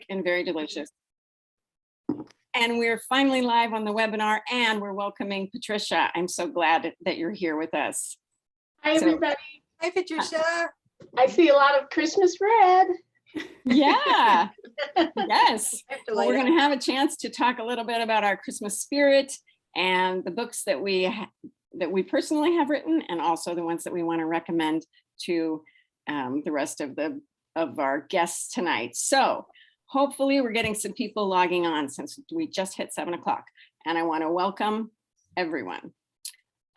and very delicious. And we're finally live on the webinar, and we're welcoming Patricia. I'm so glad that you're here with us. Hi, everybody. Hi, Patricia. I see a lot of Christmas red. Yeah, yes. Well, we're going to have a chance to talk a little bit about our Christmas spirit and the books that we personally have written, and also the ones that we want to recommend to the rest of our guests tonight. So hopefully we're getting some people logging on since we just hit 7 o'clock, and I want to welcome everyone,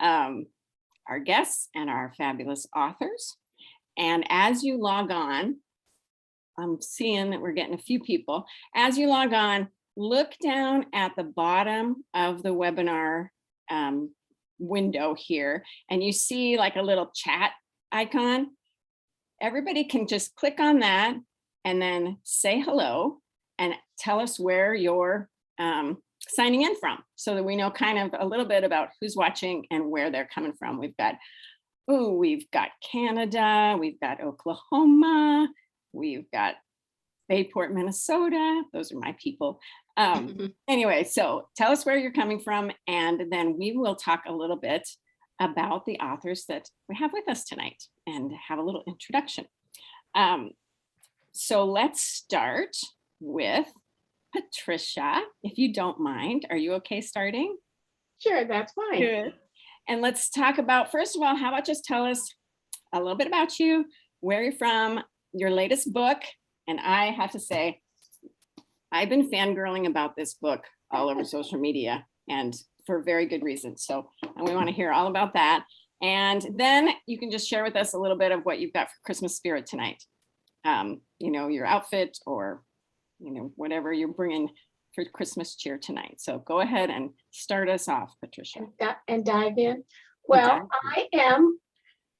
our guests and our fabulous authors. And as you log on, I'm seeing that we're getting a few people. As you log on, look down at the bottom of the webinar window here, and you see like a little chat icon. Everybody can just click on that and then say hello and tell us where you're signing in from, so that we know kind of a little bit about who's watching and where they're coming from. We've got Canada, we've got Oklahoma, we've got Bayport, Minnesota. Those are my people. Anyway, so tell us where you're coming from, and then we will talk a little bit about the authors that we have with us tonight and have a little introduction. So let's start with Patricia, if you don't mind. Are you okay starting? Sure, that's fine. Good. And let's talk about, first of all, how about just tell us a little bit about you, where you're from, your latest book. And I have to say, I've been fangirling about this book all over social media, and for very good reason. So we want to hear all about that. And then you can just share with us a little bit of what you've got for Christmas spirit tonight. You know, your outfit, or, you know, whatever you're bringing for Christmas cheer tonight. So go ahead and start us off, Patricia. And dive in. Well, I am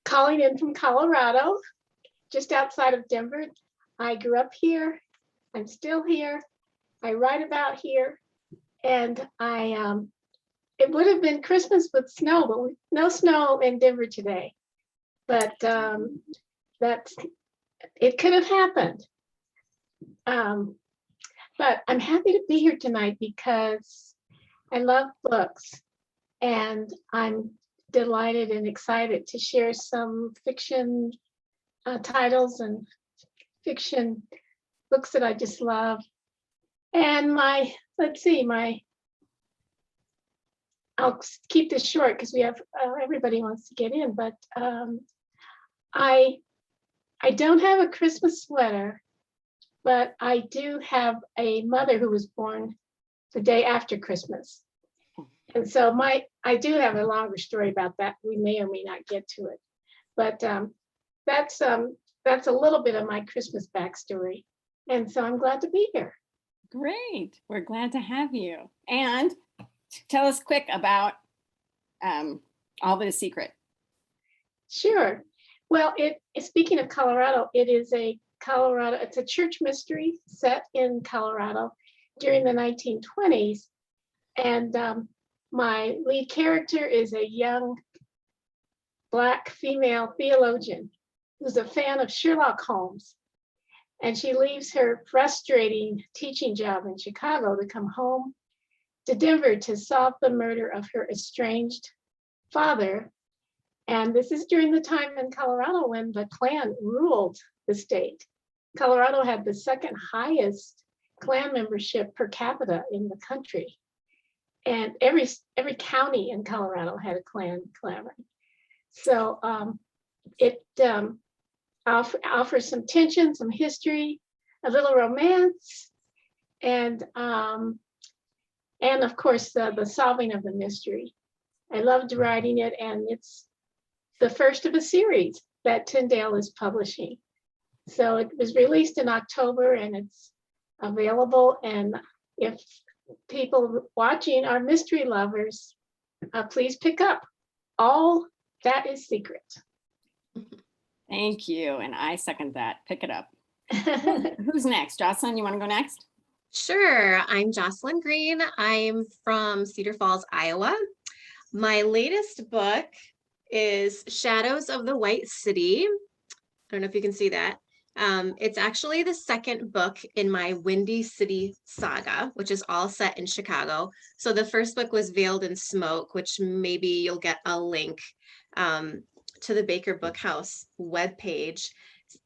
calling in from Colorado, just outside of Denver. I grew up here. I'm still here. I write about here. And it would have been Christmas with snow, but no snow in Denver today. But it could have happened. But I'm happy to be here tonight because I love books, and I'm delighted and excited to share some fiction titles and fiction books that I just love. And I'll keep this short because we have everybody wants to get in, but I don't have a Christmas sweater, but I do have a mother who was born the day after Christmas. And so I do have a longer story about that. We may or may not get to it, but that's a little bit of my Christmas backstory. And so I'm glad to be here. Great. We're glad to have you. And tell us quick about All But a Secret. Sure. Well, speaking of Colorado, it's a church mystery set in Colorado during the 1920s. And my lead character is a young Black female theologian who's a fan of Sherlock Holmes. And she leaves her frustrating teaching job in Chicago to come home to Denver to solve the murder of her estranged father. And this is during the time in Colorado when the Klan ruled the state. Colorado had the second highest Klan membership per capita in the country. And every county in Colorado had a Klan clamoring. So it offers some tension, some history, a little romance, and of course the solving of the mystery. I loved writing it, and it's the first of a series that Tyndale is publishing. So it was released in October, and it's available. And if people watching are mystery lovers, please pick up All That Is Secret. Thank you. And I second that. Pick it up. Who's next? Jocelyn, you want to go next? Sure. I'm Jocelyn Green. I'm from Cedar Falls, Iowa. My latest book is Shadows of the White City. I don't know if you can see that. It's actually the second book in my Windy City saga, which is all set in Chicago. So the first book was Veiled in Smoke, which maybe you'll get a link to the Baker Bookhouse webpage.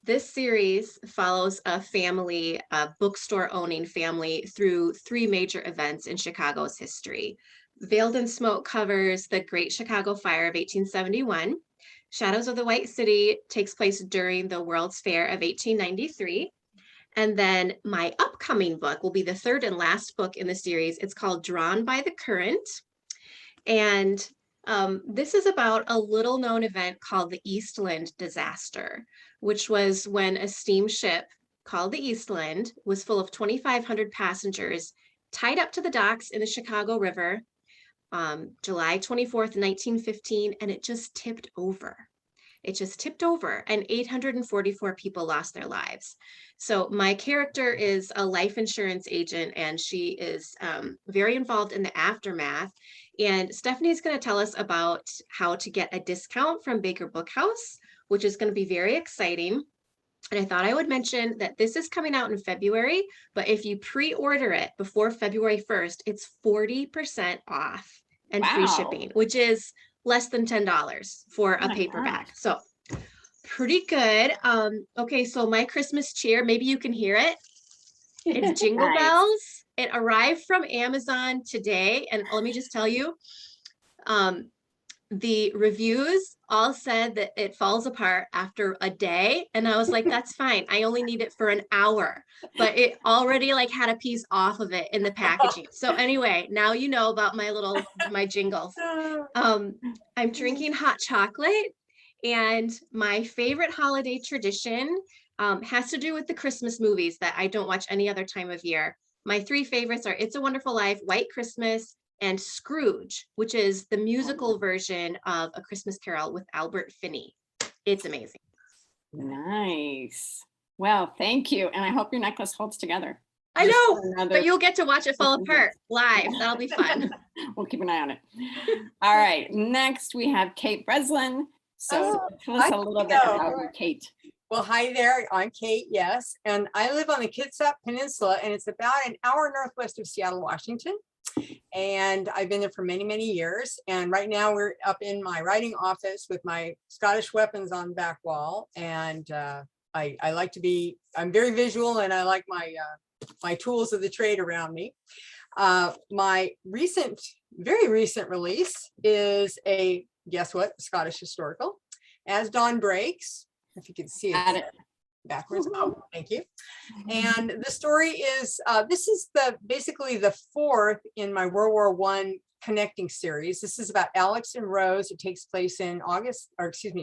This series follows a family, a bookstore owning family, through three major events in Chicago's history. Veiled in Smoke covers the Great Chicago Fire of 1871. Shadows of the White City takes place during the World's Fair of 1893. And then my upcoming book will be the third and last book in the series. It's called Drawn by the Current. And this is about a little known event called the Eastland disaster, which was when a steamship called the Eastland was full of 2,500 passengers tied up to the docks in the Chicago River, July 24th, 1915, and it just tipped over. It just tipped over and 844 people lost their lives. So my character is a life insurance agent and she is very involved in the aftermath. And Stephanie is going to tell us about how to get a discount from Baker Bookhouse, which is going to be very exciting. And I thought I would mention that this is coming out in February, but if you pre-order it before February 1st, it's 40% off and free shipping, which is less than $10 for a paperback. So pretty good. Okay, so my Christmas cheer, maybe you can hear it. It's Jingle Bells. It arrived from Amazon today. And let me just tell you, the reviews all said that it falls apart after a day. And I was like, that's fine. I only need it for an hour, but it already like had a piece off of it in the packaging. So anyway, now you know about my jingles. I'm drinking hot chocolate, and my favorite holiday tradition has to do with the Christmas movies that I don't watch any other time of year. My three favorites are It's a Wonderful Life, White Christmas, and Scrooge, which is the musical version of A Christmas Carol with Albert Finney. It's amazing. Nice. Well, thank you. And I hope your necklace holds together. I know, but you'll get to watch it fall apart live. That'll be fun. We'll keep an eye on it. All right. Next, we have Kate Breslin. So tell us a little bit about you, Kate. Well, hi there. I'm Kate, yes. And I live on the Kitsap Peninsula, and it's about an hour northwest of Seattle, Washington. And I've been there for many, many years. And right now we're up in my writing office with my Scottish weapons on the back wall. And I like to be, I'm very visual, and I like my tools of the trade around me. My very recent release is a, guess what, Scottish historical, As Dawn Breaks. If you can see it backwards. Oh, thank you. And the story is, this is basically the fourth in my World War I connecting series. This is about Alex and Rose. It takes place in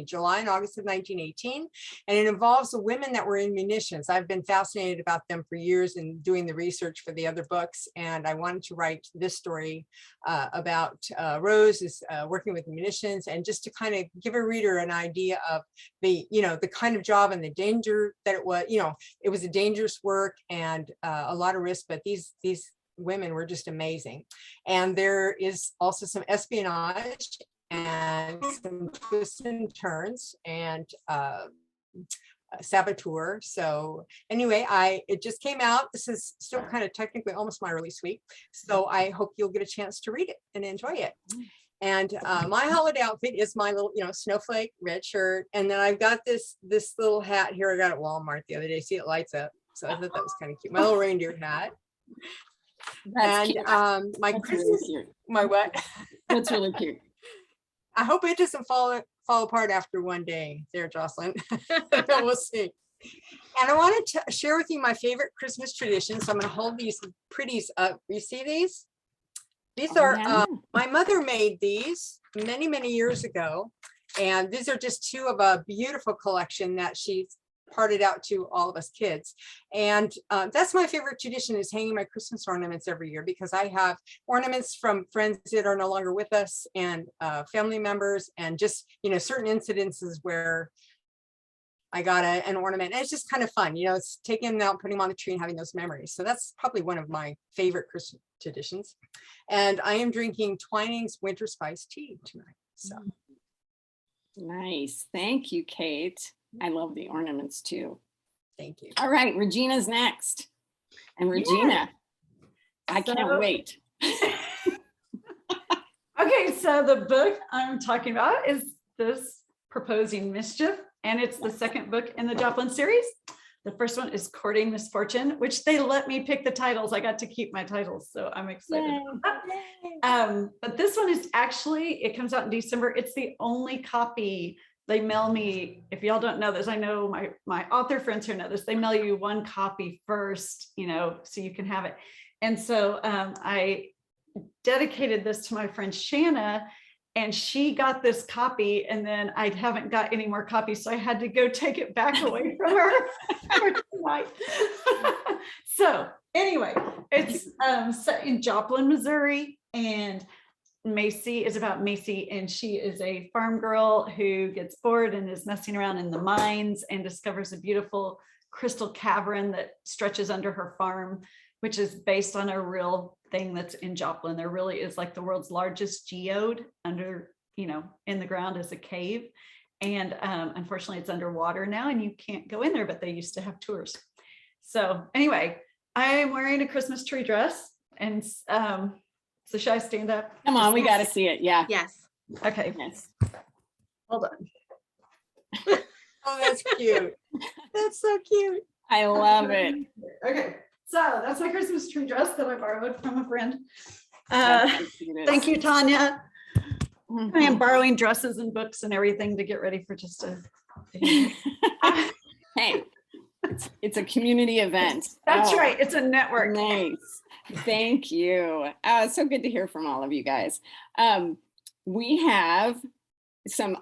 July and August of 1918. And it involves the women that were in munitions. I've been fascinated about them for years and doing the research for the other books. And I wanted to write this story about Rose is working with munitions, and just to kind of give a reader an idea of the kind of job and the danger that it was. It was a dangerous work and a lot of risk, but these women were just amazing. And there is also some espionage and some twists and turns and saboteur. So anyway, it just came out. This is still kind of technically almost my release week. So I hope you'll get a chance to read it and enjoy it. And my holiday outfit is my little, snowflake red shirt. And then I've got this little hat here. I got at Walmart the other day. See, it lights up. So I thought that was kind of cute. My little reindeer hat. That's and cute. my That's Christmas, really cute. my what? That's really cute. I hope it doesn't fall apart after one day there, Jocelyn. We'll see. And I wanted to share with you my favorite Christmas tradition. So I'm going to hold these pretties up. You see these? These are, my mother made these many, many years ago. And these are just two of a beautiful collection that she's parted out to all of us kids. And that's my favorite tradition, is hanging my Christmas ornaments every year, because I have ornaments from friends that are no longer with us, and family members, and just, certain incidences where I got an ornament. And it's just kind of fun, it's taking them out, putting them on the tree, and having those memories. So that's probably one of my favorite Christmas traditions. And I am drinking Twining's Winter Spice Tea tonight. So nice. Thank you, Kate. I love the ornaments too. Thank you. All right, Regina's next. And Regina, I can't wait. Okay, so the book I'm talking about is this Proposing Mischief, and it's the second book in the Joplin series. The first one is Courting Misfortune, which they let me pick the titles. I got to keep my titles, so I'm excited about that. But this one is actually, it comes out in December. It's the only copy they mail me. If y'all don't know this, I know my author friends here know this. They mail you one copy first, you know, so you can have it. And so I dedicated this to my friend Shanna, and she got this copy, and then I haven't got any more copies, so I had to go take it back away from her for tonight. So anyway, it's set in Joplin, Missouri, and Macy is about Macy, and she is a farm girl who gets bored and is messing around in the mines and discovers a beautiful crystal cavern that stretches under her farm, which is based on a real thing that's in Joplin. There really is like the world's largest geode under, you know, in the ground as a cave. And unfortunately it's underwater now and you can't go in there, but they used to have tours. So anyway, I am wearing a Christmas tree dress, and so should I stand up? Come on, we got to see it. Yeah. Yes. Okay, Yes. hold on. Oh, that's cute. That's so cute. I love it. Okay, so that's my Christmas tree dress that I borrowed from a friend. Thank you, Tanya. I am borrowing dresses and books and everything to get ready for just a. Hey, it's a community event. That's Oh, right. It's a network. Nice. Thank you. It's so good to hear from all of you guys. We have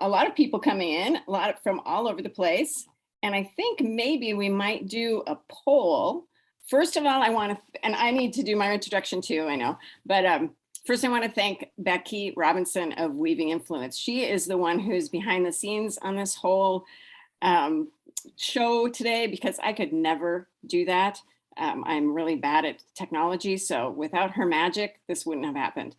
a lot of people coming in, from all over the place. And I think maybe we might do a poll. First of all, and I need to do my introduction too, I know, but first I want to thank Becky Robinson of Weaving Influence. She is the one who's behind the scenes on this whole show today, because I could never do that. I'm really bad at technology, so without her magic, this wouldn't have happened.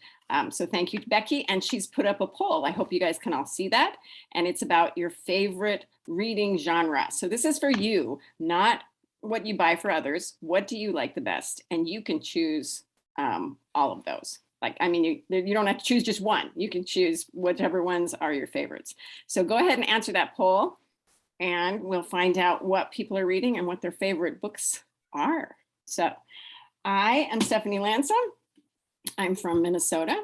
So thank you to Becky, and she's put up a poll. I hope you guys can all see that. And it's about your favorite reading genre. So this is for you, not what you buy for others. What do you like the best? And you can choose all of those. Like, I mean, you don't have to choose just one. You can choose whichever ones are your favorites. So go ahead and answer that poll, and we'll find out what people are reading and what their favorite books are. So I am Stephanie Landsem. I'm from Minnesota.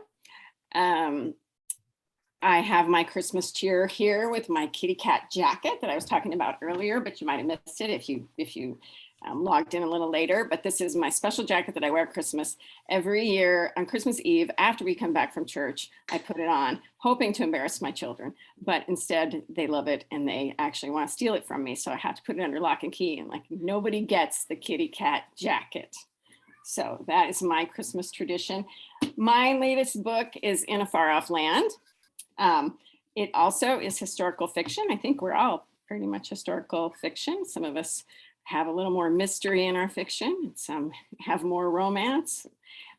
I have my Christmas cheer here with my kitty cat jacket that I was talking about earlier, but you might have missed it if you logged in a little later. But this is my special jacket that I wear at Christmas. Every year on Christmas Eve, after we come back from church, I put it on, hoping to embarrass my children. But instead, they love it and they actually want to steal it from me. So I have to put it under lock and key, and like nobody gets the kitty cat jacket. So that is my Christmas tradition. My latest book is In a Far Off Land. It also is historical fiction. I think we're all pretty much historical fiction. Some of us have a little more mystery in our fiction, and some have more romance.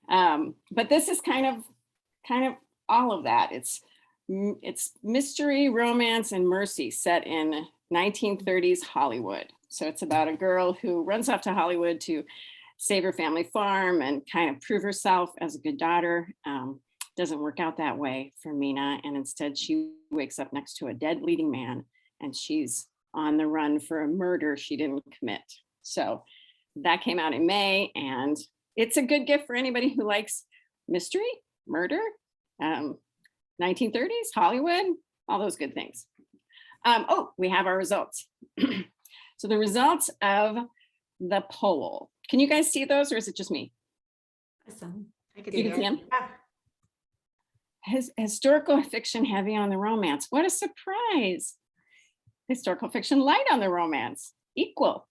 But this is kind of all of that. It's mystery, romance, and mercy set in 1930s Hollywood. So it's about a girl who runs off to Hollywood to save her family farm and kind of prove herself as a good daughter. Doesn't work out that way for Mina, and instead she wakes up next to a dead leading man, and she's on the run for a murder she didn't commit. So that came out in May, and it's a good gift for anybody who likes mystery, murder, 1930s, Hollywood, all those good things. Oh, we have our results. So the results of the poll. Can you guys see those, or is it just me? I could You see can see them. them? Historical fiction heavy on the romance. What a surprise. Historical fiction light on the romance. Equal.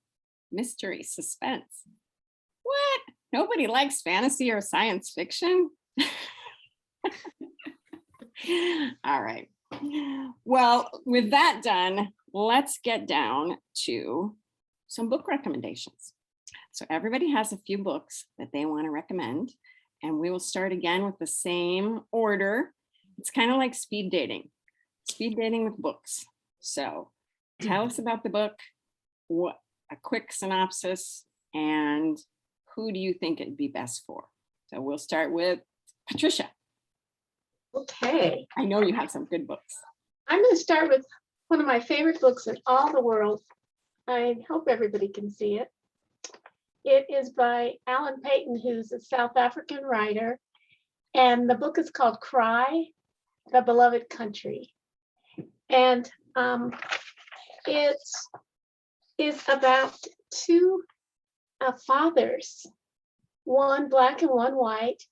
Mystery, suspense. What? Nobody likes fantasy or science fiction? All right. Well, with that done, let's get down to some book recommendations. So everybody has a few books that they want to recommend, and we will start again with the same order. It's kind of like speed dating with books. So tell us about the book. a quick synopsis, and who do you think it'd be best for? So we'll start with Patricia. Okay, I know you have some good books. I'm going to start with one of my favorite books in all the world. I hope everybody can see it. It is by Alan Paton, who's a South African writer, and the book is called Cry, the Beloved Country. And it is about two fathers, one black and one white.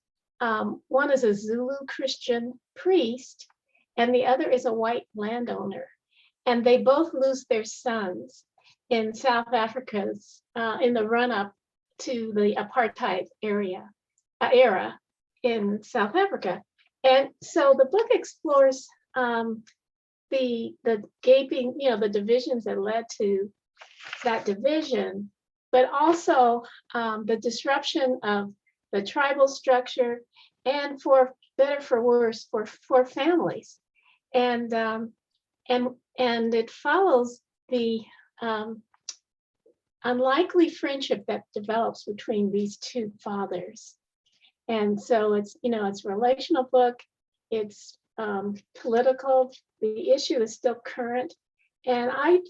One is a Zulu Christian priest, and the other is a white landowner. And they both lose their sons in South Africa's, in the run-up to the apartheid era in South Africa. And so the book explores the gaping, the divisions that led to that division, but also the disruption of the tribal structure, and for better for worse for families. And it follows the unlikely friendship that develops between these two fathers. And so it's a relational book, it's political, the issue is still current. And I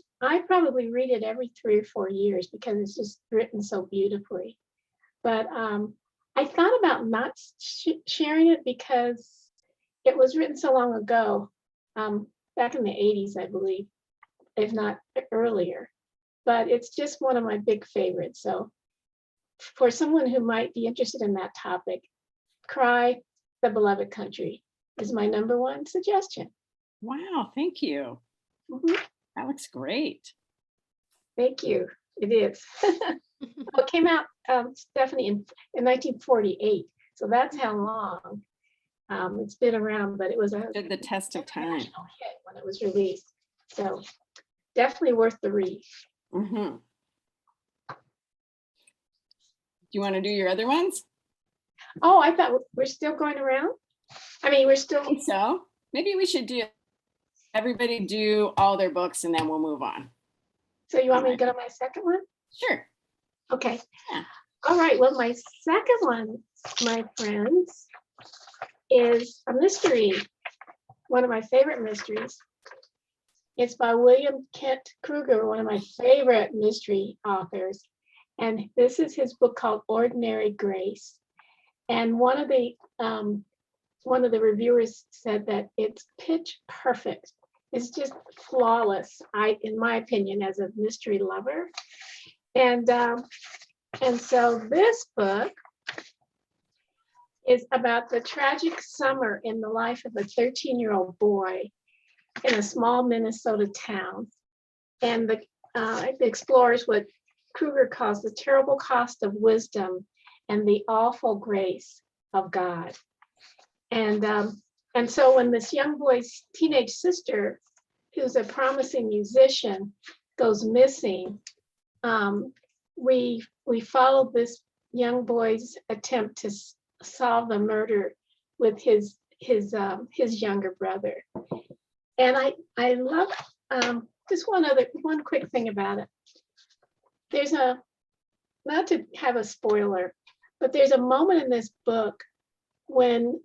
probably read it every 3 or 4 years because it's just written so beautifully. But I thought about not sharing it because it was written so long ago, back in the 80s, I believe, if not earlier. But it's just one of my big favorites. So for someone who might be interested in that topic, Cry, the Beloved Country is my #1 suggestion. Wow, thank you. Mhm. That looks great. Thank you. It is. It came out, Stephanie, in 1948. So that's how long it's been around, but it was Stood the test of time. international hit when it was released. So definitely worth the read. Mm-hmm. Do you want to do your other ones? Oh, I thought we're still going around. I mean, we're I still. think so. Maybe we should everybody do all their books and then we'll move on. So you want me to go to my second one? Sure. Okay. Yeah. All right. Well, my second one, my friends, is a mystery. One of my favorite mysteries. It's by William Kent Kruger, one of my favorite mystery authors. And this is his book called Ordinary Grace. And one of the reviewers said that it's pitch perfect. It's just flawless, in my opinion, as a mystery lover. And so this book is about the tragic summer in the life of a 13-year-old boy in a small Minnesota town. And it explores what Kruger calls the terrible cost of wisdom and the awful grace of God. And so when this young boy's teenage sister, who's a promising musician, goes missing, we follow this young boy's attempt to solve the murder with his younger brother. And I love just one quick thing about it. There's not to have a spoiler, but there's a moment in this book when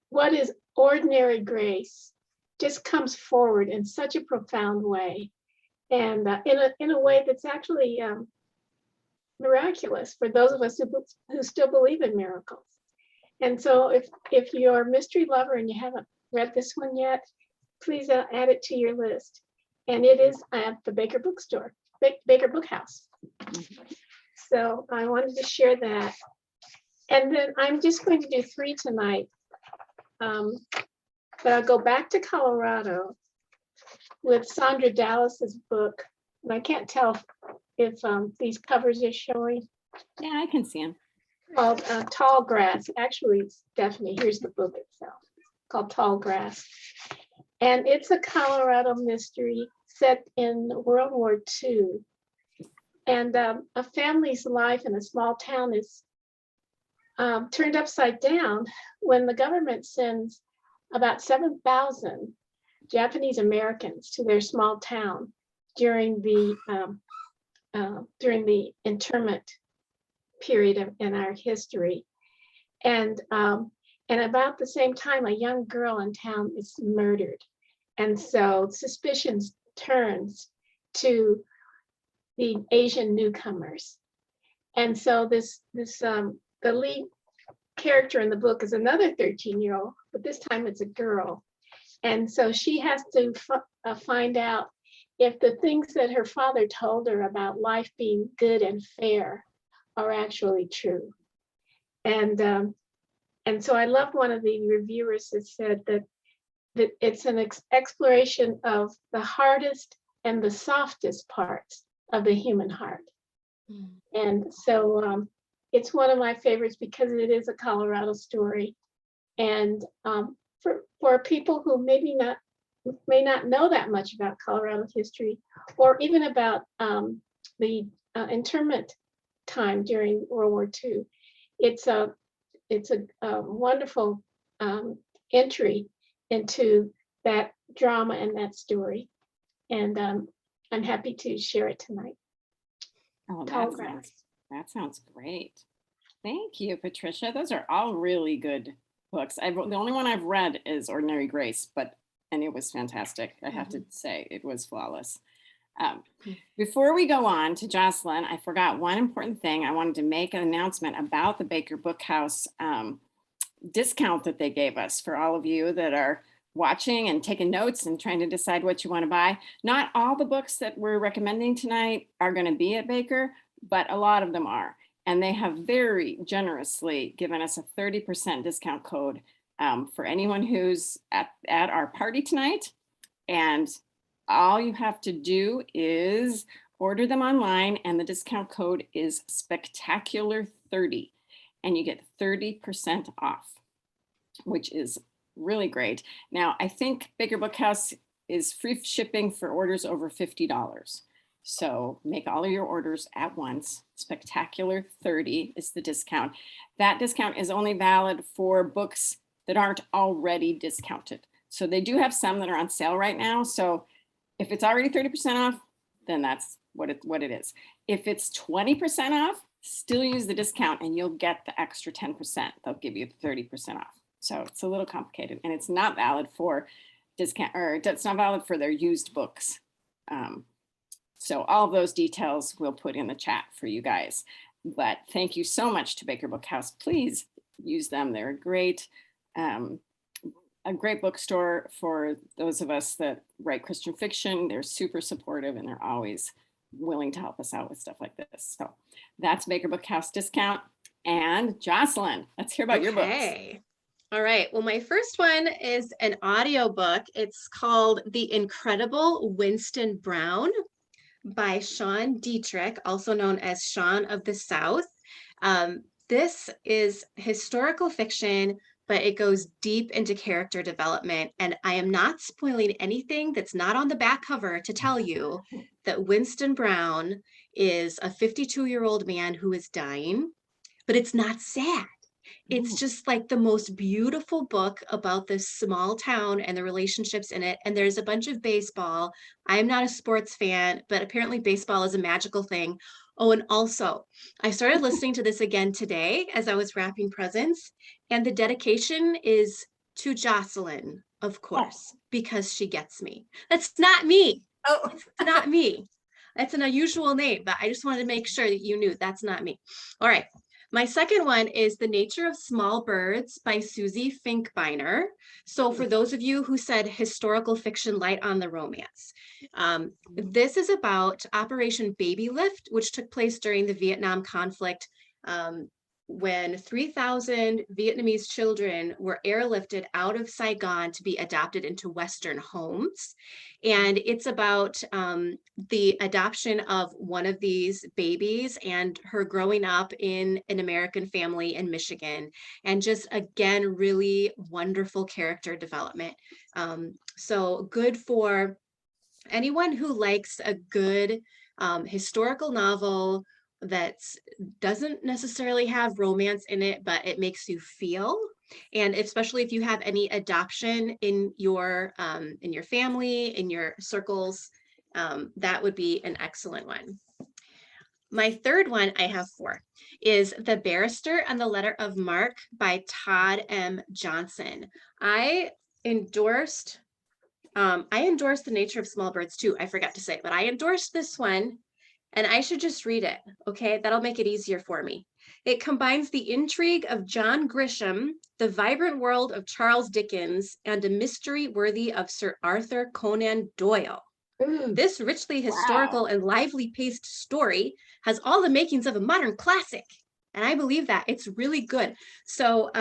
what is ordinary grace just comes forward in such a profound way, and in a way that's actually miraculous for those of us who still believe in miracles. And so if you're a mystery lover and you haven't read this one yet, please add it to your list. And it is at the Baker Bookstore, Baker Bookhouse. So I wanted to share that. And then I'm just going to do 3 tonight. But I'll go back to Colorado with Sandra Dallas's book. And I can't tell if these covers are showing. Yeah, I can see them. Called Tall Grass. Actually, Stephanie, here's the book itself. Called Tall Grass. And it's a Colorado mystery set in World War II. And a family's life in a small town is turned upside down when the government sends about 7,000 Japanese Americans to their small town during the during the internment period in our history. And about the same time, a young girl in town is murdered. And so suspicion turns to the Asian newcomers. And so the lead character in the book is another 13-year-old, but this time it's a girl. And so she has to find out if the things that her father told her about life being good and fair are actually true. And so I love one of the reviewers that said that it's an exploration of the hardest and the softest parts of the human heart. And so it's one of my favorites because it is a Colorado story. And for people who may not know that much about Colorado history, or even about the internment time during World War II, it's a wonderful entry into that drama and that story. And I'm happy to share it tonight. Oh, that sounds great. Thank you, Patricia. Those are all really good books. The only one I've read is Ordinary Grace, and it was fantastic. I have to say, it was flawless. Before we go on to Jocelyn, I forgot one important thing. I wanted to make an announcement about the Baker Bookhouse discount that they gave us for all of you that are watching and taking notes and trying to decide what you want to buy. Not all the books that we're recommending tonight are going to be at Baker, but a lot of them are. And they have very generously given us a 30% discount code for anyone who's at our party tonight. And all you have to do is order them online, and the discount code is Spectacular30, and you get 30% off, which is really great. Now, I think Baker Bookhouse is free shipping for orders over $50. So make all of your orders at once. Spectacular30 is the discount. That discount is only valid for books that aren't already discounted. So they do have some that are on sale right now. So if it's already 30% off, then that's what it is. If it's 20% off, still use the discount and you'll get the extra 10%. They'll give you 30% off. So it's a little complicated, and it's not valid for discount, or it's not valid for their used books. So all of those details we'll put in the chat for you guys. But thank you so much to Baker Bookhouse. Please use them. They're a great bookstore for those of us that write Christian fiction. They're super supportive, and they're always willing to help us out with stuff like this. So that's Baker Bookhouse discount. And Jocelyn, let's hear about your books. All right. Well, my first one is an audiobook. It's called The Incredible Winston Brown by Sean Dietrich, also known as Sean of the South. This is historical fiction, but it goes deep into character development. And I am not spoiling anything that's not on the back cover to tell you that Winston Brown is a 52-year-old man who is dying, but it's not sad. It's just like the most beautiful book about this small town and the relationships in it. And there's a bunch of baseball. I'm not a sports fan, but apparently baseball is a magical thing. Oh, and also I started listening to this again today as I was wrapping presents, and the dedication is to Jocelyn, of course, because she gets me. That's not me. Oh, It's not me. That's an unusual name, but I just wanted to make sure that you knew that's not me. All right. My second one is The Nature of Small Birds by Susie Finkbeiner. So for those of you who said historical fiction light on the romance, this is about Operation Baby Lift, which took place during the Vietnam conflict, when 3,000 Vietnamese children were airlifted out of Saigon to be adopted into Western homes. And it's about the adoption of one of these babies and her growing up in an American family in Michigan. And just, again, really wonderful character development. So good for anyone who likes a good historical novel that doesn't necessarily have romance in it, but it makes you feel. And especially if you have any adoption in your family, in your circles, that would be an excellent one. My third one, I have 4, is The Barrister and the Letter of Mark by Todd M. Johnson. I endorsed The Nature of Small Birds too. I forgot to say, but I endorsed this one and I should just read it. Okay, that'll make it easier for me. It combines the intrigue of John Grisham, the vibrant world of Charles Dickens, and a mystery worthy of Sir Arthur Conan Doyle. This richly historical and lively paced story has all the makings of a modern classic. And I believe that. It's really good. So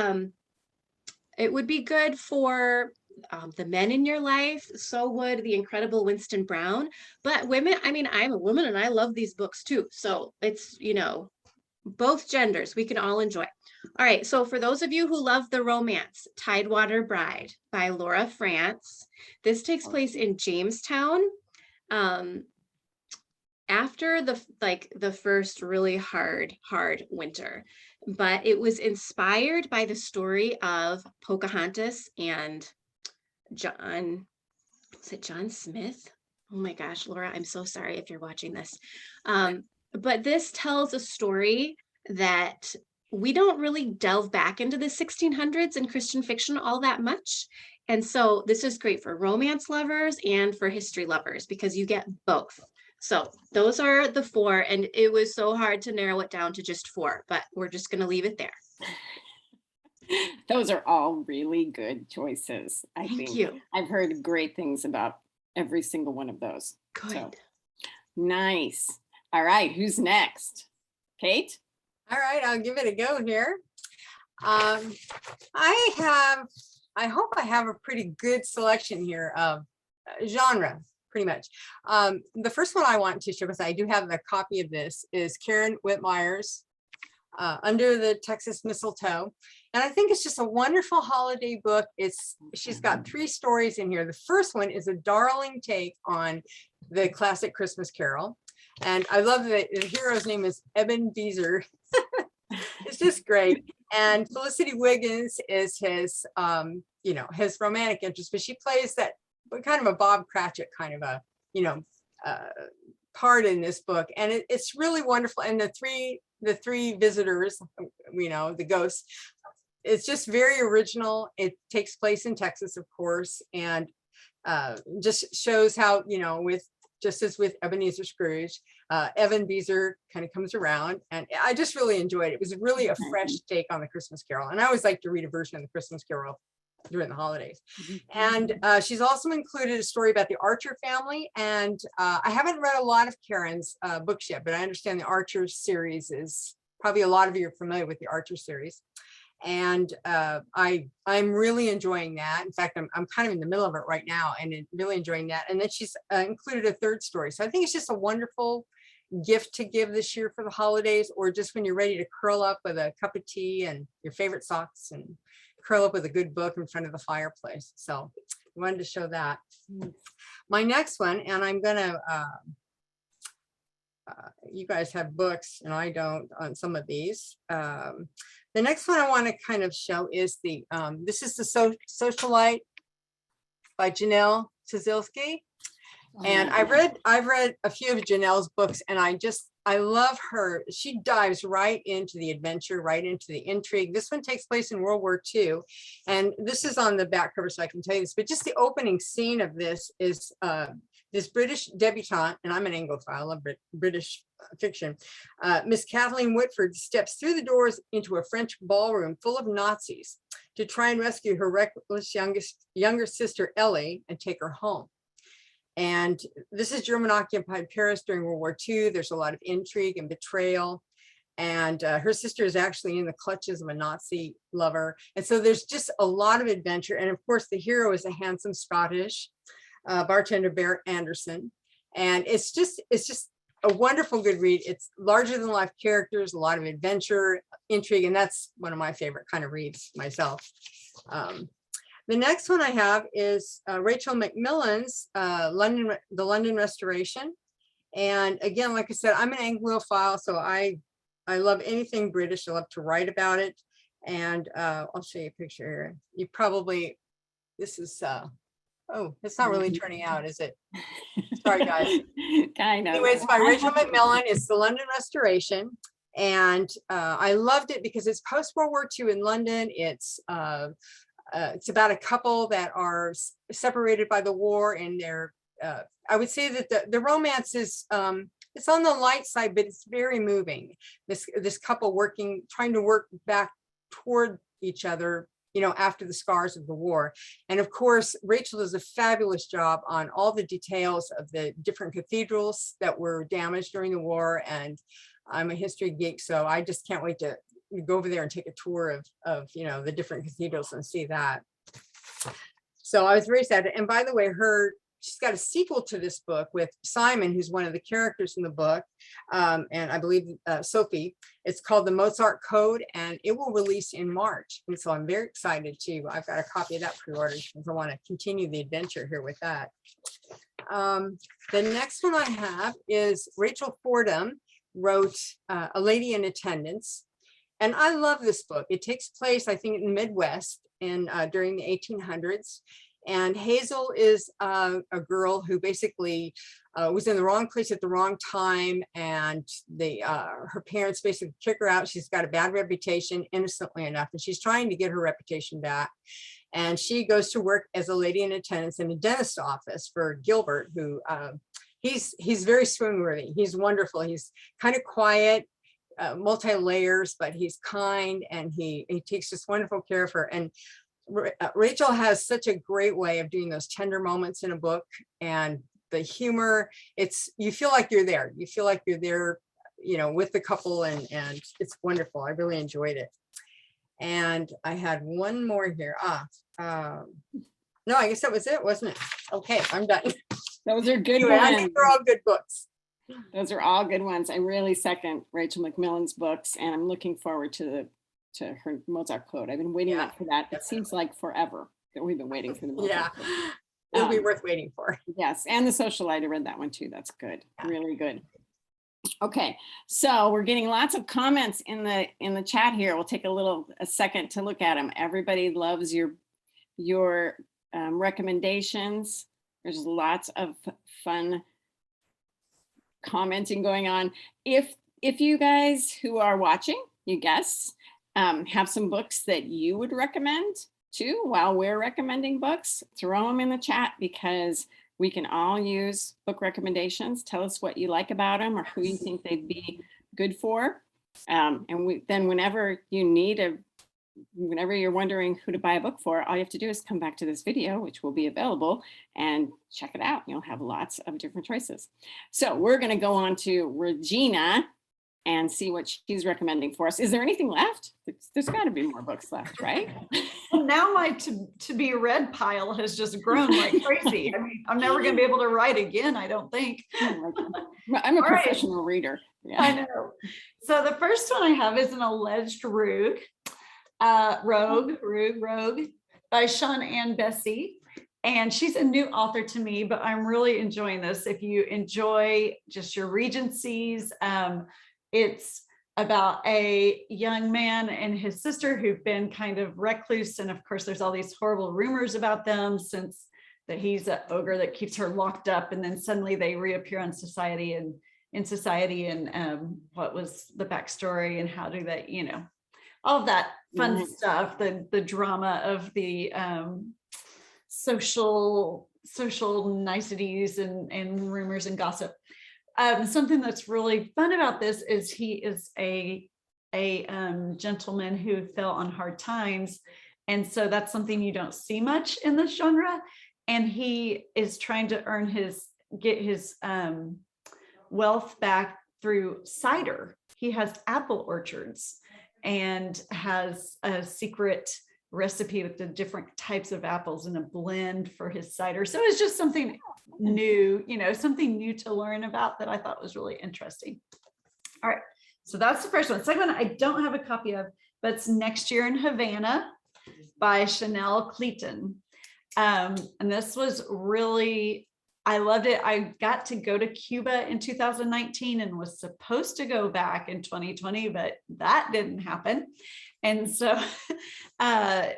it would be good for the men in your life. So would the incredible Winston Brown. But women, I mean, I'm a woman and I love these books too. So it's, you know, both genders, we can all enjoy. All right, so for those of you who love the romance, Tidewater Bride by Laura France. This takes place in Jamestown. After the first really hard winter, but it was inspired by the story of Pocahontas and John Smith? Oh my gosh, Laura, I'm so sorry if you're watching this. But this tells a story that we don't really delve back into the 1600s in Christian fiction all that much. And so this is great for romance lovers and for history lovers because you get both. So those are the 4, and it was so hard to narrow it down to just 4, but we're just going to leave it there. Those are all really good choices. I Thank think you. I've heard great things about every single one of those. Good. So, nice. All right, who's next? Kate? All right, I'll give it a go here. I hope I have a pretty good selection here of genre, pretty much. The first one I want to show, because I do have a copy of this, is Karen Wittmeyer's Under the Texas Mistletoe. And I think it's just a wonderful holiday book. She's got 3 stories in here. The first one is a darling take on the classic Christmas Carol. And I love that the hero's name is Ebenezer. It's just great. And Felicity Wiggins is his, his romantic interest, but she plays that kind of a Bob Cratchit kind of a, part in this book. And it's really wonderful. And the three visitors, the ghosts, it's just very original. It takes place in Texas, of course, and just shows how, just as with Ebenezer Scrooge, Evan Beezer kind of comes around, and I just really enjoyed it. It was really a fresh take on the Christmas Carol, and I always like to read a version of the Christmas Carol during the holidays. And she's also included a story about the Archer family, and I haven't read a lot of Karen's books yet, but I understand the Archer series is probably a lot of you are familiar with the Archer series. And I'm really enjoying that. In fact, I'm kind of in the middle of it right now and really enjoying that. And then she's included a 3rd story. So I think it's just a wonderful gift to give this year for the holidays, or just when you're ready to curl up with a cup of tea and your favorite socks and curl up with a good book in front of the fireplace. So I wanted to show that. My next one, and I'm gonna, you guys have books and I don't on some of these. The next one I want to kind of show is this is the Socialite by Janelle Cezilski. And I've read a few of Janelle's books, and I love her. She dives right into the adventure, right into the intrigue. This one takes place in World War II, and this is on the back cover, so I can tell you this, but just the opening scene of this is this British debutante, and I'm an Anglophile, I love British fiction. Miss Kathleen Whitford steps through the doors into a French ballroom full of Nazis to try and rescue her reckless younger sister Ellie and take her home. And this is German occupied Paris during World War II. There's a lot of intrigue and betrayal. And her sister is actually in the clutches of a Nazi lover. And so there's just a lot of adventure. And of course, the hero is a handsome Scottish bartender, Bear Anderson. And it's just a wonderful good read. It's larger than life characters, a lot of adventure, intrigue, and that's one of my favorite kind of reads myself. The next one I have is Rachel Macmillan's The London Restoration. And again, like I said, I'm an Anglophile, so I love anything British. I love to write about it. And I'll show you a picture here. This is, oh, it's not really turning out, is it? Sorry, guys. Kind of. Anyway, it's by Rachel McMillan. It's the London Restoration. And I loved it because it's post-World War II in London. It's about a couple that are separated by the war, and they're, I would say that the romance is, it's on the light side, but it's very moving. This couple trying to work back toward each other, after the scars of the war. And of course, Rachel does a fabulous job on all the details of the different cathedrals that were damaged during the war. And I'm a history geek, so I just can't wait to go over there and take a tour of the different cathedrals and see that. So I was very sad. And by the way, she's got a sequel to this book with Simon, who's one of the characters in the book, and I believe Sophie. It's called The Mozart Code, and it will release in March. And so I'm very excited too. I've got a copy of that pre-ordered because I want to continue the adventure here with that. The next one I have is Rachel Fordham wrote A Lady in Attendance. And I love this book. It takes place, I think, in the Midwest during the 1800s. And Hazel is a girl who basically was in the wrong place at the wrong time, and her parents basically kick her out. She's got a bad reputation, innocently enough, and she's trying to get her reputation back. And she goes to work as a lady in attendance in a dentist office for Gilbert, who he's very swoon-worthy. He's wonderful. He's kind of quiet, multi-layers, but he's kind, and he takes just wonderful care of her. And Rachel has such a great way of doing those tender moments in a book, and the humor, you feel like you're there. You feel like you're there, with the couple, and it's wonderful. I really enjoyed it. And I had one more here. No, I guess that was it, wasn't it? Okay, I'm done. Those are good Anyway, I ones. think they're all good books. Those are all good ones. I really second Rachel McMillan's books, and I'm looking forward to her Mozart Code. I've been waiting for that. It seems like forever that we've been waiting for the Mozart Code. It'll be worth waiting for. Yes, and the Socialite, I read that one too. That's good, really good. Okay, so we're getting lots of comments in the chat here. We'll take a second to look at them. Everybody loves your recommendations. There's lots of fun commenting going on. If you guys who are watching, you guests, have some books that you would recommend too while we're recommending books, throw them in the chat, because we can all use book recommendations. Tell us what you like about them or who you think they'd be good for. And then whenever you're wondering who to buy a book for, all you have to do is come back to this video, which will be available, and check it out. You'll have lots of different choices. So we're going to go on to Regina and see what she's recommending for us. Is there anything left? There's got to be more books left, right? Well, now my to be read pile has just grown like crazy. I mean, I'm never going to be able to write again, I don't think. I'm a professional reader. Yeah. I know. So the first one I have is An Alleged Rogue by Sean Ann Bessie. And she's a new author to me, but I'm really enjoying this. If you enjoy just your Regencies, it's about a young man and his sister who've been kind of recluse. And of course, there's all these horrible rumors about them, since that he's an ogre that keeps her locked up. And then suddenly they reappear in society, and what was the backstory and how do they, all of that fun stuff, the drama of the social niceties and rumors and gossip. Something that's really fun about this is he is a gentleman who fell on hard times, and so that's something you don't see much in this genre. And he is trying to get his wealth back through cider. He has apple orchards and has a secret recipe with the different types of apples and a blend for his cider. So it's just something new, something new to learn about that I thought was really interesting. All right, so that's the first one. Second one I don't have a copy of, but it's Next Year in Havana by Janelle Clayton. And this was really, I loved it. I got to go to Cuba in 2019 and was supposed to go back in 2020, but that didn't happen. And so, so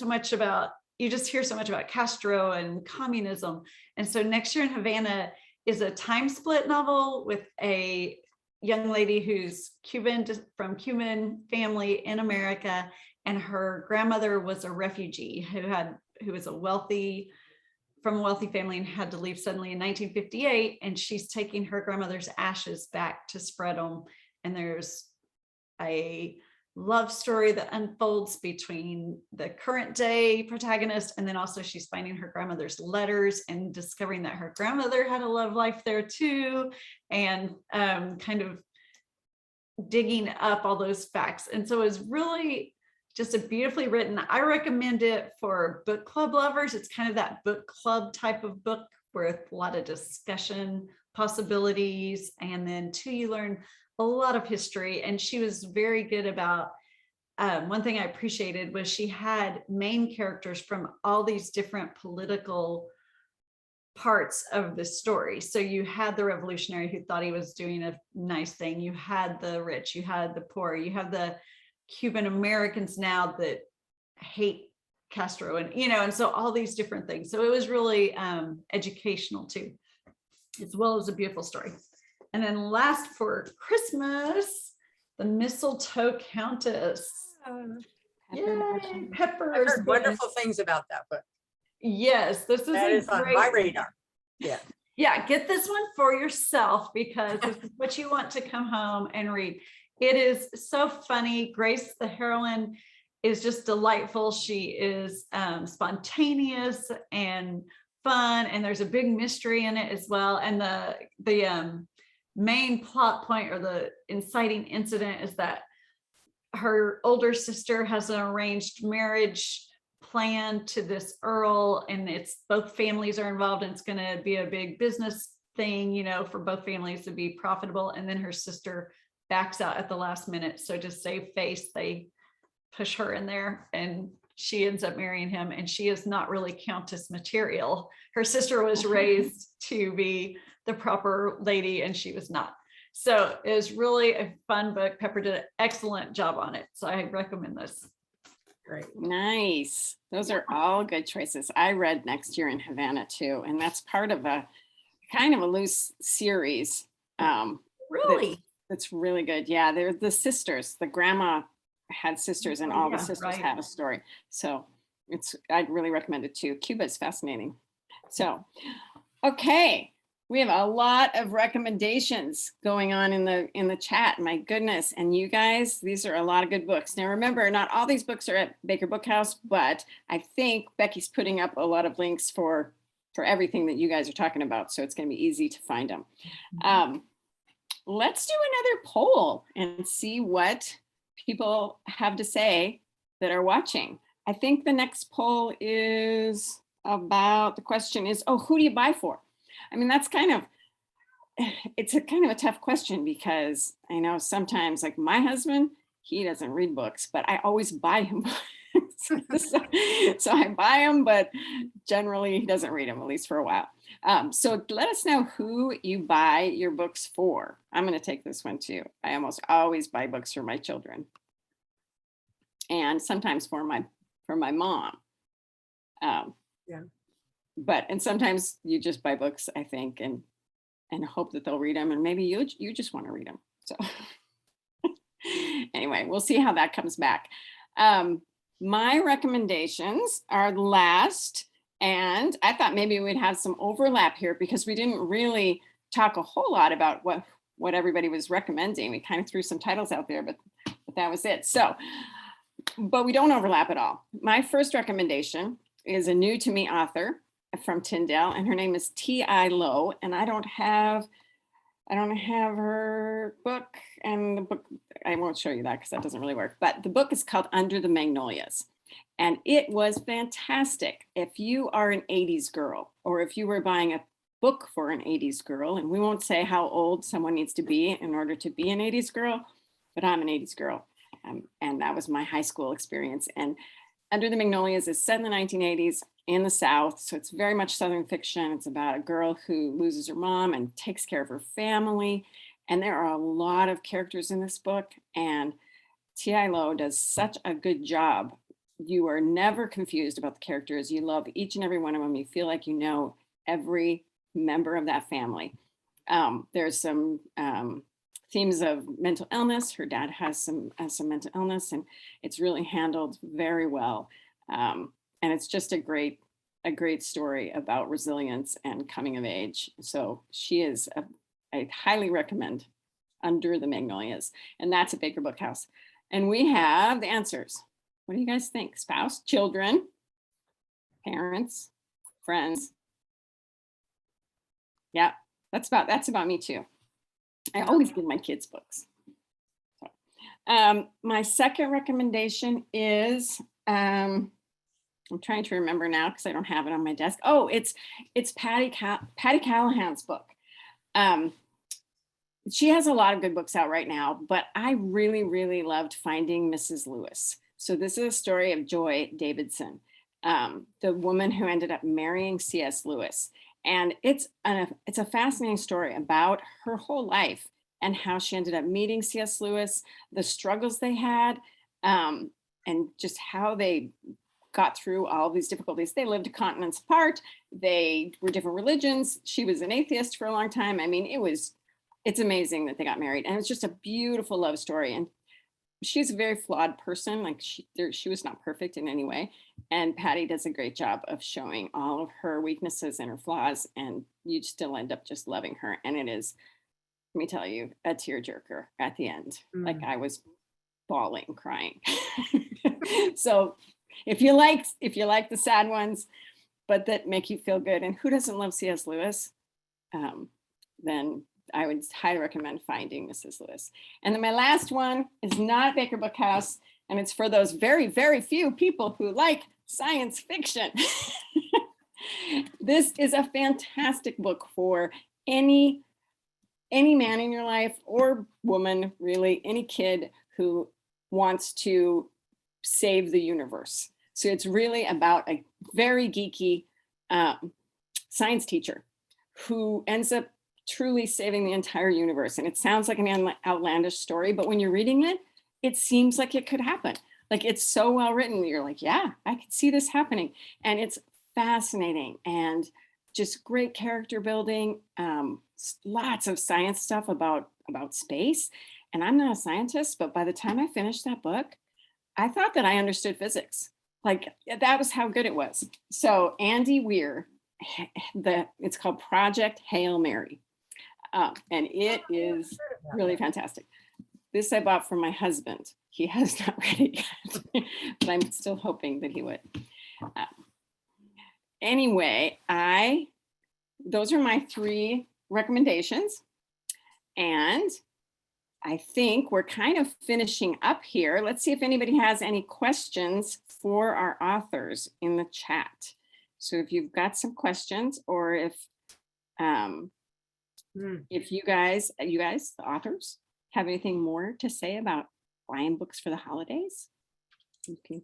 much about you just hear so much about Castro and communism. And so Next Year in Havana is a time split novel with a young lady who's Cuban, from Cuban family in America, and her grandmother was a refugee who was from a wealthy family and had to leave suddenly in 1958, and she's taking her grandmother's ashes back to spread them. And there's a love story that unfolds between the current day protagonist, and then also she's finding her grandmother's letters and discovering that her grandmother had a love life there too, and kind of digging up all those facts. And so it's really just a beautifully written. I recommend it for book club lovers. It's kind of that book club type of book with a lot of discussion possibilities, and then too, you learn a lot of history. And she was very good about, one thing I appreciated was she had main characters from all these different political parts of the story. So you had the revolutionary who thought he was doing a nice thing. You had the rich, you had the poor, you have the Cuban Americans now that hate Castro, and and so all these different things. So it was really educational too, as well as a beautiful story. And then last for Christmas, The Mistletoe Countess. Yay, Peppers. I've heard wonderful things about that book. Yes, this is on my radar. Yeah. Yeah, get this one for yourself, because this is what you want to come home and read. It is so funny. Grace, the heroine, is just delightful. She is spontaneous and fun, and there's a big mystery in it as well. And the main plot point, or the inciting incident, is that her older sister has an arranged marriage plan to this earl, and it's both families are involved, and it's going to be a big business thing, for both families to be profitable. And then her sister backs out at the last minute, so to save face, they push her in there, and she ends up marrying him. And she is not really countess material. Her sister was raised to be the proper lady, and she was not. So it was really a fun book. Pepper did an excellent job on it, so I recommend this. Great. Nice. Those are all good choices. I read Next Year in Havana too, and that's part of a kind of a loose series. Really? That's really good. Yeah, they're the sisters. The grandma had sisters, and all the sisters have a story. So I'd really recommend it too. Cuba is fascinating. So, okay. We have a lot of recommendations going on in the chat. My goodness. And you guys, these are a lot of good books. Now, remember, not all these books are at Baker Bookhouse, but I think Becky's putting up a lot of links for everything that you guys are talking about. So it's going to be easy to find them. Let's do another poll and see what people have to say that are watching. I think the next poll is about, the question is, who do you buy for? I mean, that's it's a kind of a tough question, because I know sometimes, like my husband, he doesn't read books, but I always buy him books. So I buy him, but generally he doesn't read them, at least for a while. So let us know who you buy your books for. I'm going to take this one too. I almost always buy books for my children, and sometimes for my mom. And sometimes you just buy books, I think, and hope that they'll read them, and maybe you just want to read them. So anyway, we'll see how that comes back. My recommendations are last, and I thought maybe we'd have some overlap here, because we didn't really talk a whole lot about what everybody was recommending. We kind of threw some titles out there, but that was it. So, but we don't overlap at all. My first recommendation is a new to me author from Tyndale, and her name is T.I. Lowe, and I don't have her book, and the book, I won't show you that because that doesn't really work, but the book is called Under the Magnolias, and it was fantastic. If you are an 80s girl, or if you were buying a book for an 80s girl, and we won't say how old someone needs to be in order to be an 80s girl, but I'm an 80s girl, and that was my high school experience. And Under the Magnolias is set in the 1980s in the South, so it's very much Southern fiction. It's about a girl who loses her mom and takes care of her family, and there are a lot of characters in this book, and T.I. Lowe does such a good job you are never confused about the characters. You love each and every one of them. You feel like you know every member of that family. There's some themes of mental illness. Her dad has some mental illness, and it's really handled very well. And it's just a great story about resilience and coming of age. So I highly recommend Under the Magnolias, and that's at Baker Book House. And we have the answers. What do you guys think? Spouse, children, parents, friends. Yeah, that's about me too. I always give my kids books. So, my second recommendation is, I'm trying to remember now because I don't have it on my desk. Oh, it's Patty Callahan's book. She has a lot of good books out right now, but I really, really loved Finding Mrs. Lewis. So this is a story of Joy Davidson, the woman who ended up marrying C.S. Lewis. And it's a fascinating story about her whole life and how she ended up meeting C.S. Lewis, the struggles they had, and just how they got through all these difficulties. They lived continents apart. They were different religions. She was an atheist for a long time. I mean, it's amazing that they got married. And it's just a beautiful love story. And she's a very flawed person. Like she was not perfect in any way. And Patty does a great job of showing all of her weaknesses and her flaws. And you still end up just loving her. And it is, let me tell you, a tearjerker at the end. Like I was bawling, crying. So if you like the sad ones, but that make you feel good, and who doesn't love C.S. Lewis, then I would highly recommend Finding Mrs. Lewis. And then my last one is not at Baker Book House, and it's for those very, very few people who like science fiction. This is a fantastic book for any man in your life, or woman, really, any kid who wants to save the universe. So it's really about a very geeky science teacher who ends up truly saving the entire universe. And it sounds like an outlandish story, but when you're reading it, it seems like it could happen. Like it's so well written that you're like, yeah, I could see this happening. And it's fascinating and just great character building, lots of science stuff about space. And I'm not a scientist, but by the time I finished that book, I thought that I understood physics. Like that was how good it was. So Andy Weir, it's called Project Hail Mary. And it is really fantastic. This I bought for my husband. He has not read it yet, but I'm still hoping that he would. Anyway, those are my 3 recommendations. And I think we're kind of finishing up here. Let's see if anybody has any questions for our authors in the chat. So if you've got some questions, or if you guys, the authors, have anything more to say about buying books for the holidays, you can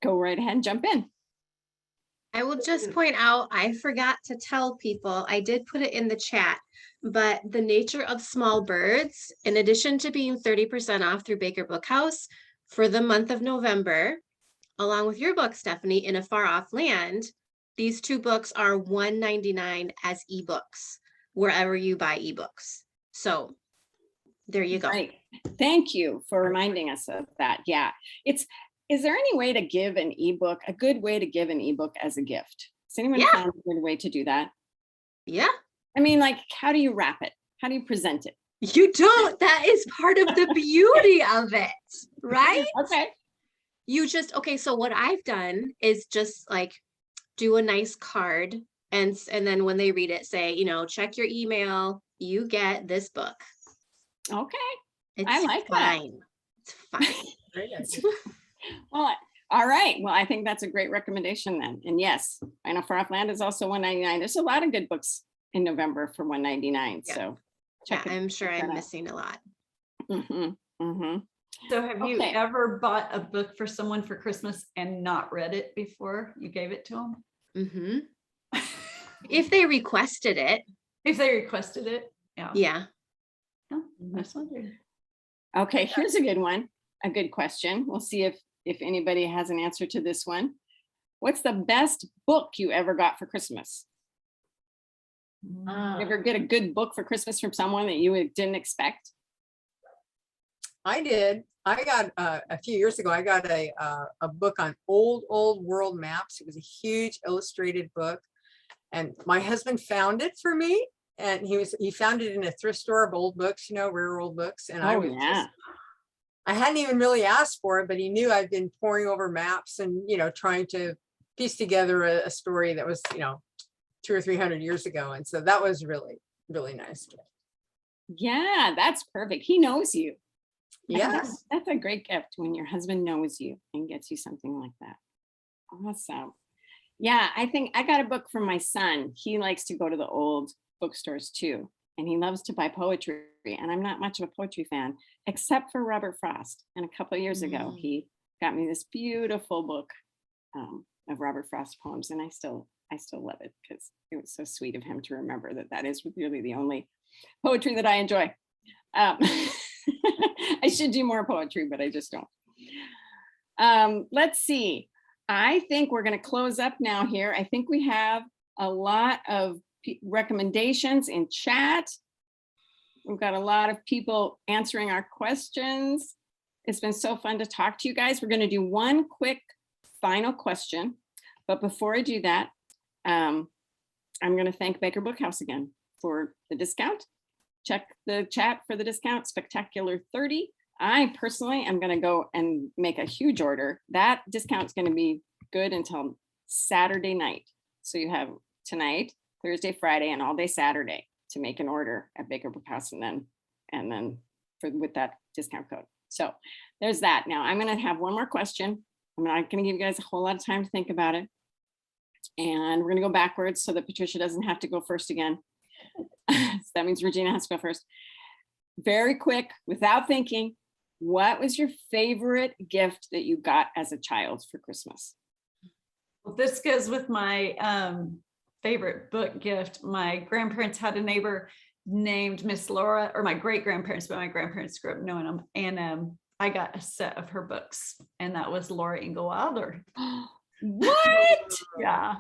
go right ahead and jump in. I will just point out, I forgot to tell people, I did put it in the chat, but The Nature of Small Birds, in addition to being 30% off through Baker Book House for the month of November, along with your book, Stephanie, In a Far Off Land, these 2 books are $1.99 as ebooks, wherever you buy ebooks. So there you go. Right. Thank you for reminding us of that. Yeah. Is there any way to give an ebook, a good way to give an ebook as a gift? Has anyone found a good way to do that? Yeah. I mean, like, how do you wrap it? How do you present it? You don't. That is part of the beauty of it, right? Okay. So what I've done is just like do a nice card, and then when they read it, say, check your email, you get this book. Okay. It's I like fine. that. It's fine. Well, all right. Well, I think that's a great recommendation then. And yes, I know Far Off Land is also $1.99. There's a lot of good books in November for $1.99. Yeah. So I'm sure I'm missing a lot. So have you ever bought a book for someone for Christmas and not read it before you gave it to them? If they requested it. Yeah. Okay, here's a good one. A good question. We'll see if if anybody has an answer to this one. What's the best book you ever got for Christmas? You ever get a good book for Christmas from someone that you didn't expect? I did. I got a few years ago, I got a book on old world maps. It was a huge illustrated book. And my husband found it for me. And he found it in a thrift store of old books, rare old books. And I hadn't even really asked for it, but he knew I'd been poring over maps and, trying to piece together a story that was, 200 or 300 years ago. And so that was really, really nice. Yeah, that's perfect. He knows you. Yes. That's a great gift when your husband knows you and gets you something like that. Awesome. Yeah, I think I got a book from my son. He likes to go to the old bookstores too, and he loves to buy poetry. And I'm not much of a poetry fan, except for Robert Frost. And a couple of years ago, he got me this beautiful book of Robert Frost poems, and I still love it because it was so sweet of him to remember that is really the only poetry that I enjoy. I should do more poetry, but I just don't. Let's see. I think we're going to close up now here. I think we have a lot of recommendations in chat. We've got a lot of people answering our questions. It's been so fun to talk to you guys. We're going to do one quick final question. But before I do that, I'm going to thank Baker Bookhouse again for the discount. Check the chat for the discount, Spectacular 30. I personally am going to go and make a huge order. That discount is going to be good until Saturday night. So you have tonight, Thursday, Friday, and all day Saturday to make an order at Baker Bookhouse, and then with that discount code. So there's that. Now I'm going to have one more question. I'm not going to give you guys a whole lot of time to think about it. And we're going to go backwards so that Patricia doesn't have to go first again. So that means Regina has to go first. Very quick, without thinking, what was your favorite gift that you got as a child for Christmas? Well, this goes with my favorite book gift. My grandparents had a neighbor named Miss Laura, or my great grandparents, but my grandparents grew up knowing them. And I got a set of her books, and that was Laura Ingalls Wilder. What? Yeah.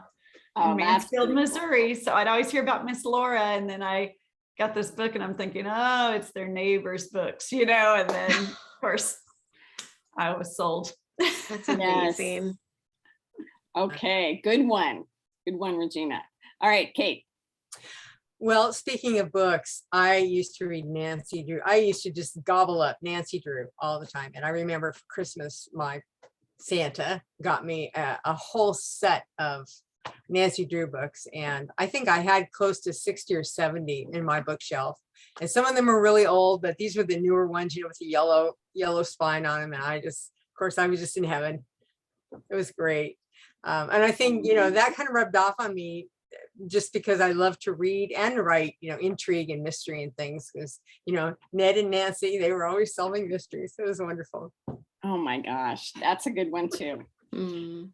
Oh, In Mansfield, Missouri. So I'd always hear about Miss Laura, and then I got this book and I'm thinking, oh, it's their neighbors' books, and then of course I was sold. That's amazing. Yes. Okay, good one, Regina. All right, Kate. Well, speaking of books, I used to read Nancy Drew. I used to just gobble up Nancy Drew all the time. And I remember for Christmas, my Santa got me a whole set of Nancy Drew books. And I think I had close to 60 or 70 in my bookshelf. And some of them are really old, but these were the newer ones, with the yellow spine on them. And I was just in heaven. It was great. And I think, that kind of rubbed off on me just because I love to read and write, intrigue and mystery and things, because, Ned and Nancy, they were always solving mysteries. It was wonderful. Oh my gosh, that's a good one too. Mm.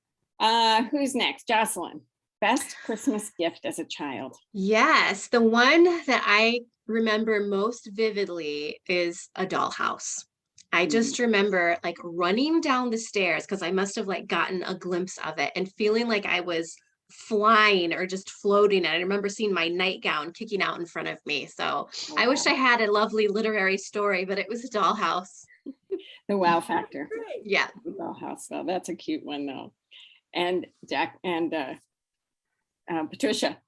Who's next? Jocelyn, best Christmas gift as a child. Yes, the one that I remember most vividly is a dollhouse. I just remember running down the stairs because I must have gotten a glimpse of it and feeling like I was flying or just floating. And I remember seeing my nightgown kicking out in front of me. So I wish I had a lovely literary story, but it was a dollhouse. The wow factor. Yeah. The dollhouse. Well, that's a cute one though. And Jack and Patricia,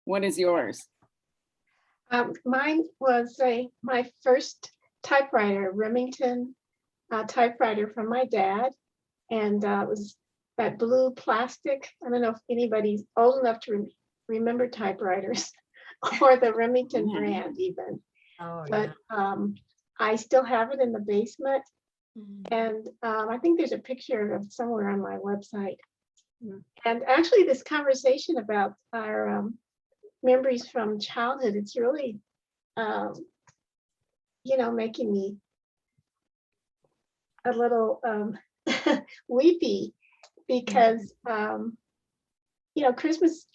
what is yours? Mine was my first typewriter, Remington typewriter from my dad. And it was that blue plastic. I don't know if anybody's old enough to remember typewriters or the Remington brand even. Oh, but I still have it in the basement. And I think there's a picture of it somewhere on my website. And actually this conversation about our memories from childhood, it's really, making me a little weepy because, Christmas,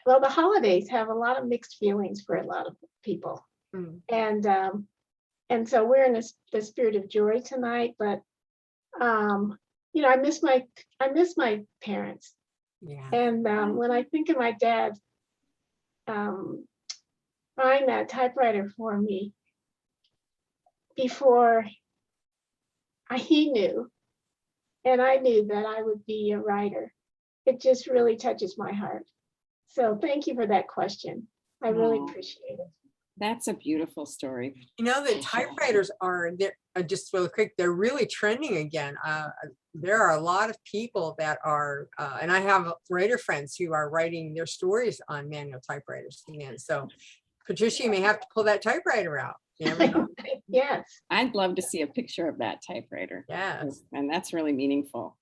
well, the holidays have a lot of mixed feelings for a lot of people. And so we're in the spirit of joy tonight, but you know, I miss my parents. Yeah. And when I think of my dad buying that typewriter for me before he knew, and I knew that I would be a writer, it just really touches my heart. So thank you for that question. I really Aw. appreciate it. That's a beautiful story. You know, the typewriters are, they're just really quick, they're really trending again. There are a lot of people that are, and I have writer friends who are writing their stories on manual typewriters again. So Patricia, you may have to pull that typewriter out. You never know. Yes. I'd love to see a picture of that typewriter. Yes. And that's really meaningful.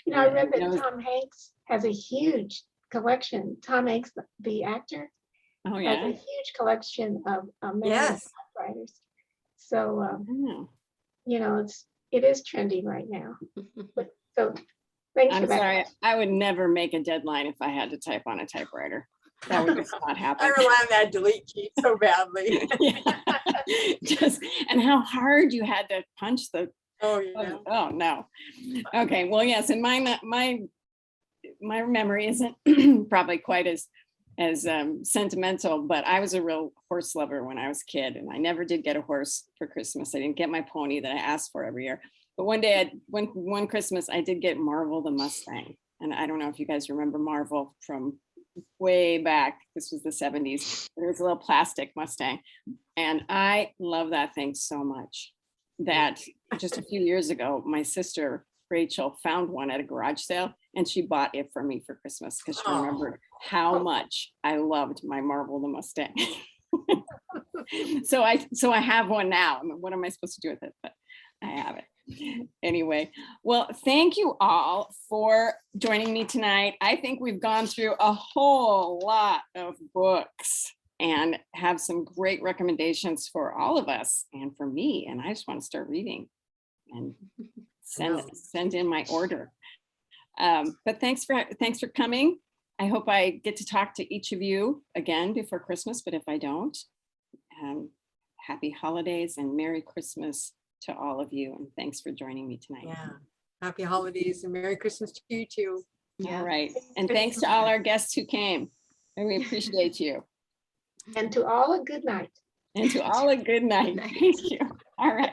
You know, I read that You know, Tom Hanks has a huge collection. Tom Hanks, the actor, oh has yeah. a huge collection of manual Yes. typewriters. So, Oh. you know, it is trending right now. So thanks for I'm that. sorry, question. I would never make a deadline if I had to type on a typewriter. That would just not happen. I rely on that delete key so badly. Yeah. Just, and how hard you had to punch the, Oh, yeah. oh no. Okay, well, yes, and my memory isn't probably quite as sentimental, but I was a real horse lover when I was a kid, and I never did get a horse for Christmas. I didn't get my pony that I asked for every year. But one day, one Christmas, I did get Marvel the Mustang. And I don't know if you guys remember Marvel from way back. This was the 70s. It was a little plastic Mustang. And I love that thing so much that just a few years ago, my sister Rachel found one at a garage sale and she bought it for me for Christmas because she remembered how much I loved my Marvel the Mustang. So I have one now. I mean, what am I supposed to do with it? But I have it. Anyway, well, thank you all for joining me tonight. I think we've gone through a whole lot of books and have some great recommendations for all of us and for me. And I just want to start reading and send in my order. But thanks for coming. I hope I get to talk to each of you again before Christmas, but if I don't, happy holidays and Merry Christmas to all of you. And thanks for joining me tonight. Yeah. Happy holidays and Merry Christmas to you too. All right. And thanks to all our guests who came. And we appreciate you. And to all a good night. And to all a good night. Thank you. All right.